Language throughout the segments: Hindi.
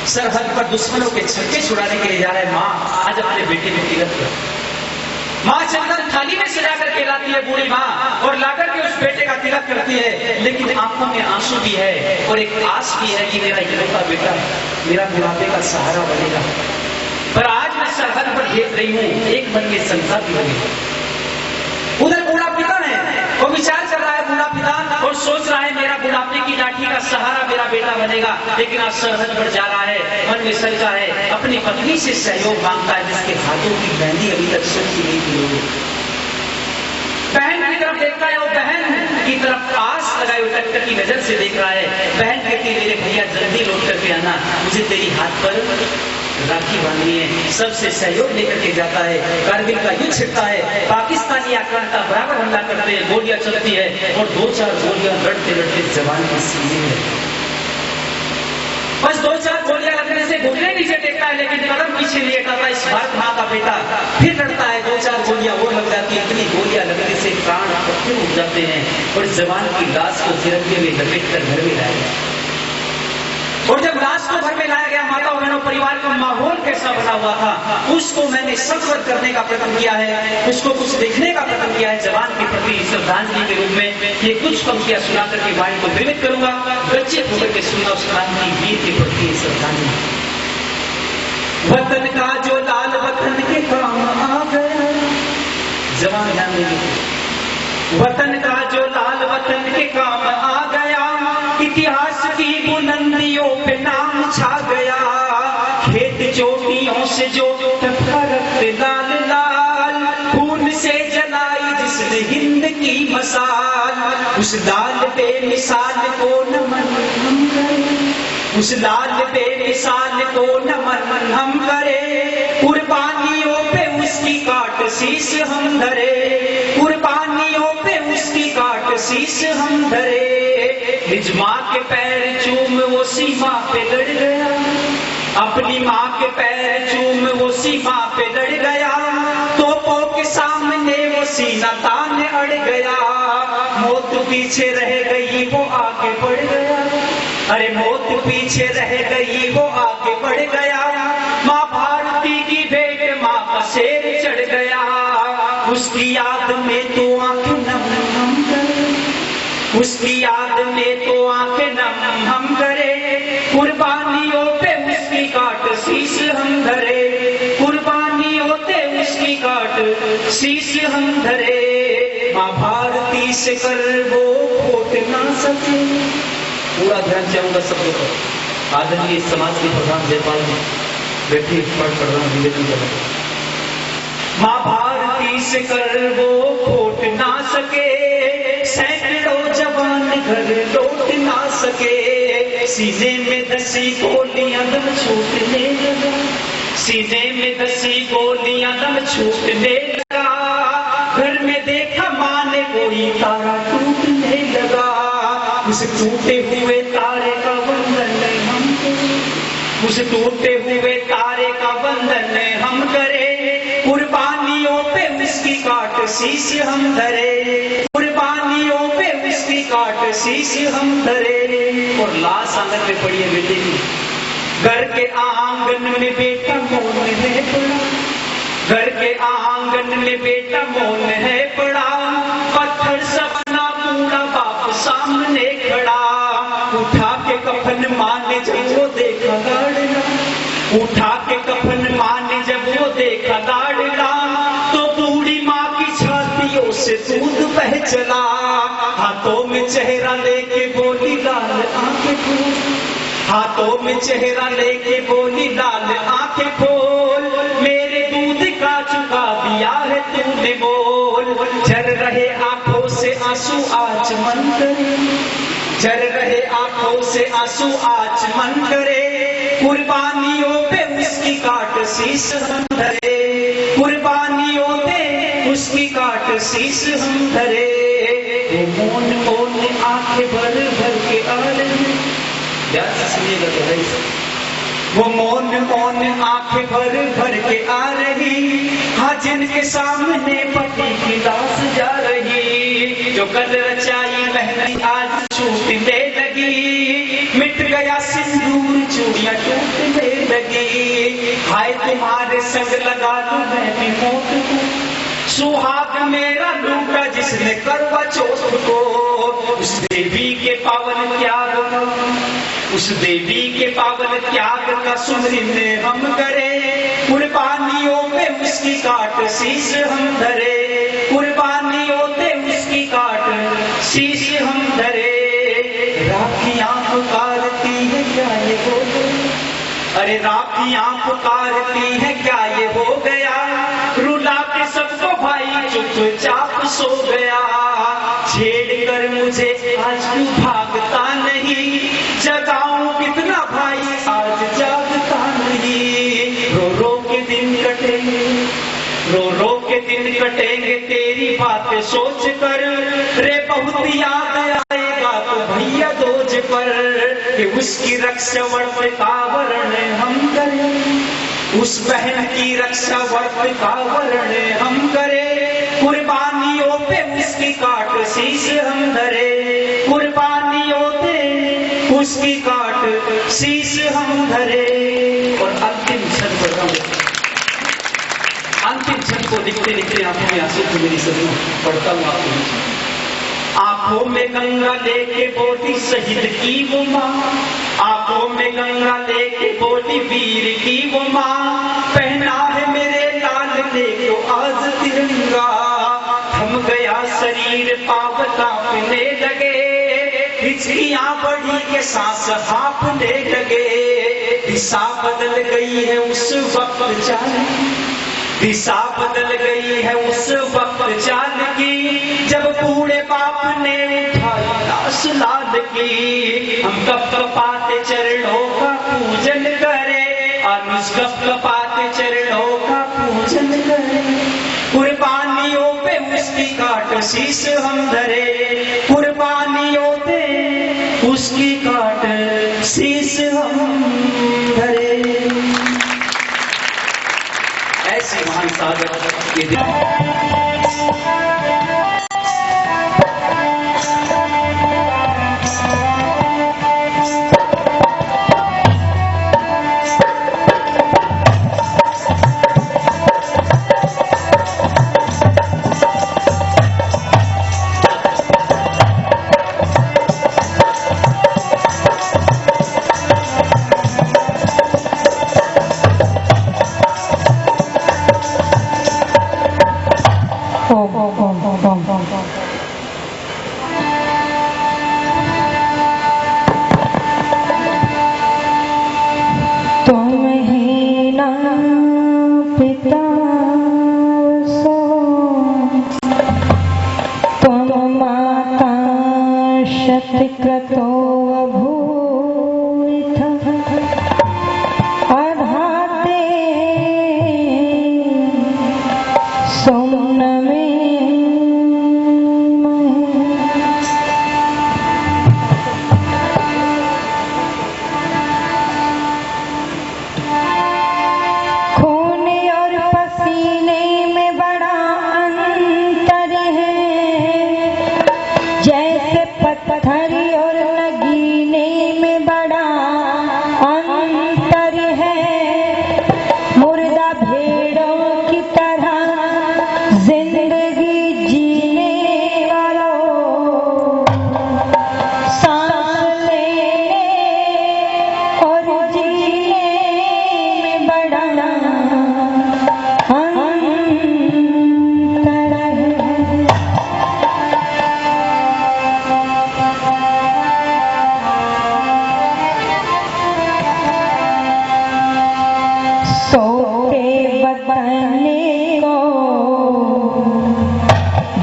सरहद पर दुश्मनों के छक्के छुड़ाने के लिए जा रहे हैं। माँ आज अपने बेटे में तिलक कर, माँ चंदन थाली में सजा करके लाती है बूढ़ी माँ और लाकर के उस बेटे का तिलक करती है, लेकिन आंखों में आंसू भी है और एक आस भी है कि मेरा इकलौता बेटा मेरा बुढ़ापे का सहारा बनेगा। पर आज मैं सरहद पर देख रही हूँ एक मन में शंका भी बनी। उधर बूढ़ा पिता है, वो विचार कर रहा है बूढ़ा पिता और सोच रहा है मेरा बुढ़ापे की लाठी का सहारा मेरा बेटा बनेगा, लेकिन आज सरहद पर जा रहा है, मन में शंका है, अपनी पत्नी से सहयोग मांगता है जिसके हाथों की मेहंदी अभी तक सुनती नहीं थी। बहन की तरफ देखता है, वो बहन की तरफ आस लगाए हुए टक्कर की नजर से देख रहा है। बहन कहती है मेरे भैया जल्दी लौट करके आना, मुझे तेरी हाथ पर राखी बांधनी है। सबसे सहयोग लेकर के जाता है, कारगिल का युद्ध छिड़ता है, पाकिस्तानी आक्रांता बराबर हमला करते हैं, गोलियां चलती है और 2-4 गोलियां लड़ते लड़ते जवान के सीने में, बस 2-4 गोलियां लगने से घुटने नीचे टेकता है, लेकिन कदम पीछे लिए करता इस भारत माँ का बेटा फिर लड़ता है। 2-4 गोलियां और लग जाती है, इतनी गोलियां लगने से प्राण पत्ते उठ जाते हैं और जवान की लाश को तिरंगे में लपेट कर घर में लाया। और जब लाश को घर में लाया गया, माता बहनों परिवार का माहौल कैसा बना हुआ था, उसको मैंने सत्वर करने का प्रयत्न किया है, उसको कुछ देखने का प्रयत्न किया है। जवान के प्रति श्रद्धांजलि के रूप में ये कुछ पंक्तियां सुना करके वाणी को विविध करूंगा। बच्चे होकर के सुनना उस क्रांति वीर के प्रति श्रद्धांजलि। वतन का जो लाल वतन के काम आ गया, जवान ध्यान देंगे, वतन का जो लाल वतन के काम आ गया, इतिहास की बुलंदियों पे नाम छा गया, खेत चोटियों से जो टपका रक्त लाल लाल, खून से जलाई जिसने हिंद की मसाल, उस लाल बेमिसाल को नमन हम करें, उस लाल बेमिसाल को नमन हम करें, कुर्बानियों पे उसकी काट शीश हम धरे, कुर्बानियों पे उसकी काट शीश हम धरे, निज माँ के पैर चूम वो सीमा पे लड़ गया, अपनी माँ के पैर चूम वो सीमा पे लड़ गया, तोपों के सामने वो सीना तान अड़ गया, मौत पीछे रह गई वो आगे बढ़ गया, अरे मौत पीछे रह गई वो आगे बढ़ गया, माँ भारती की भेंट माँ का शेर चढ़ गया, उसकी याद में तो आंखें नम हम करे, उसकी याद में तो आंखें नम हम करे, कुर्बानियों पे उसकी काट शीश हम धरे, कुर्बानियों पे उसकी काट शीश हम धरे, माँ भारती से कर वो खोट ना सके। पूरा ध्यान चाहूंगा शब्दों पर। आदरणीय समाज के प्रधान जयपाल जी बैठे पढ़ रहा हूँ, निवेदन कर रहा हूँ। माँ भारती से कर वो खोट ना सके, सैकड़ों जवान घर लौट ना सके, सीने में 10 गोलियां दम छूटने लगा, सीने में 10 गोलियां दम छूटने लगा, घर में देखा माँ ने कोई तारा टूटने लगा, उस टूटे हुए तारे का बंधन हम करे, उस टूटे हुए तारे का बंधन हम करे, कुर्बानियों पे उसकी काट शीश हम धरे, कुर्बानियों पे उसकी काट शीश हम धरे। और लाश आंगन में पड़ी है बेटे की, घर के आंगन में बेटा मौन है पड़ा, घर के आंगन में बेटा मौन है पड़ा, पत्थर सपना पूरा बाप सामने खड़ा, उठा के कफन माँ ने जब वो देखा गाड़ना, उठा के कफन माँ ने जब वो देखा गाड़ना, तो बूढ़ी माँ की छातियों से दूध बह चला, हाथों में चेहरा लेके बोली लाल आंखें खोल, हाथों में चेहरा लेके बोली लाल आंखें खोल, मेरे दूध का चुका दिया है तूने मोल, झर रहे आंखों से आंसू आज मन करे, झर रहे आंखों से आंसू आज मन करे, कुर्बानियों पे उसकी काट शीश हम धरे, कुर्बानियों पे उसकी काट शीश हम धरे, वो मौन मौन आंखें भर भर के आ रही, ध्यान से सुनिएगा तो है, वो मौन मौन आंखें भर भर के आ रही, हाँ जिनके सामने पति की लाश जा रही, जो कल रचाई मेहंदी आज छूटने लगी, मिट गया सिंदूर जो चूड़ियां टूटने लगी। हाय तुम्हारे संग लगा लूं मैं भी मौत को, सुहाग मेरा लूटा जिसने करवा चौथ को। उस देवी के पावन त्याग का, उस देवी के पावन त्याग का सुमरिन हम करे। कुर्बानियों पे उसकी काट शीश हम धरे, कुर्बानियों पे उसकी काट शीश हम धरे। राखियां पुकारती है क्या ये हो गया, अरे राखियां पुकारती है क्या ये हो गया। रुला के सबको भाई चुपचाप सो गया। छेड़ कर मुझे आज क्यों भागता नहीं, जगाऊं कितना भाई आज जागता नहीं। रो रो के दिन कटेंगे, रो रो के दिन कटेंगे तेरी बातें सोच कर। रे बहुत याद आएगा तो भैया दोज पर, कि उसकी रक्षा वर्त का वर्ण हम करें, उस बहन की रक्षा वर्त का वर्ण हम करें। कुर्बानियों पे उसकी काट शीश हम धरे, कुर्बानियों पे उसकी काट शीश हम धरे। और अंतिम क्षण पर अंतिम क्षण को लिखते लिखते आंखों में आंसू को मेरी सभी पढ़ता हूँ आपको। आंखों में गंगा लेके बोली शहीद की वो माँ, आंखों में गंगा लेके बोली वीर की वो माँ। पहना है मेरे लाल ने तो आज तिरंगा, थम गया शरीर पाव कांपने लगे। हिचकियां बढ़ी के सांस हाँफने लगे। दिशा बदल गई है उस वक्त चाल, दिशा बदल गई है उस वक्त चाल की, जब बूढ़े बाप ने उठाई लाश लाल की। हम कपाते चरणों का पूजन करें, अनुज कपाते चरणों का पूजन करें। कुर्बानियों पे उसकी काट शीश हम धरे, कुर्बानियों पे उसकी काट शीश हम धरे। ऐसी महान साधक के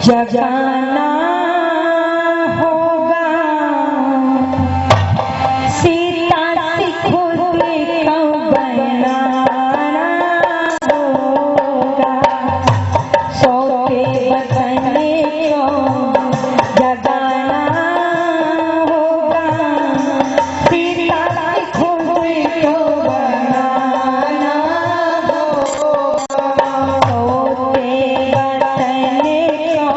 जगाना होगा, सीता से खुद को बनाना होगा। सो के बचने को जगाना होगा, सीता से खुद को बनाना होगा। सो के बचने को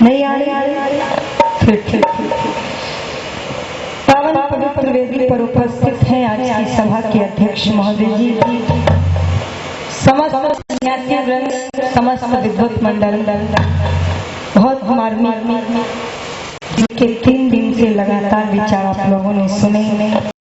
नहीं आ रही? फिर ठीक। पावन पवित्र वेदी पर उपस्थित हैं आज की सभा के अध्यक्ष महोदय जी, समस्त सन्यासी वृंद, समस्त विद्वत मंडल, बहुत मार्मिक जिनके 3 दिन से लगातार विचार आप लोगों ने सुने।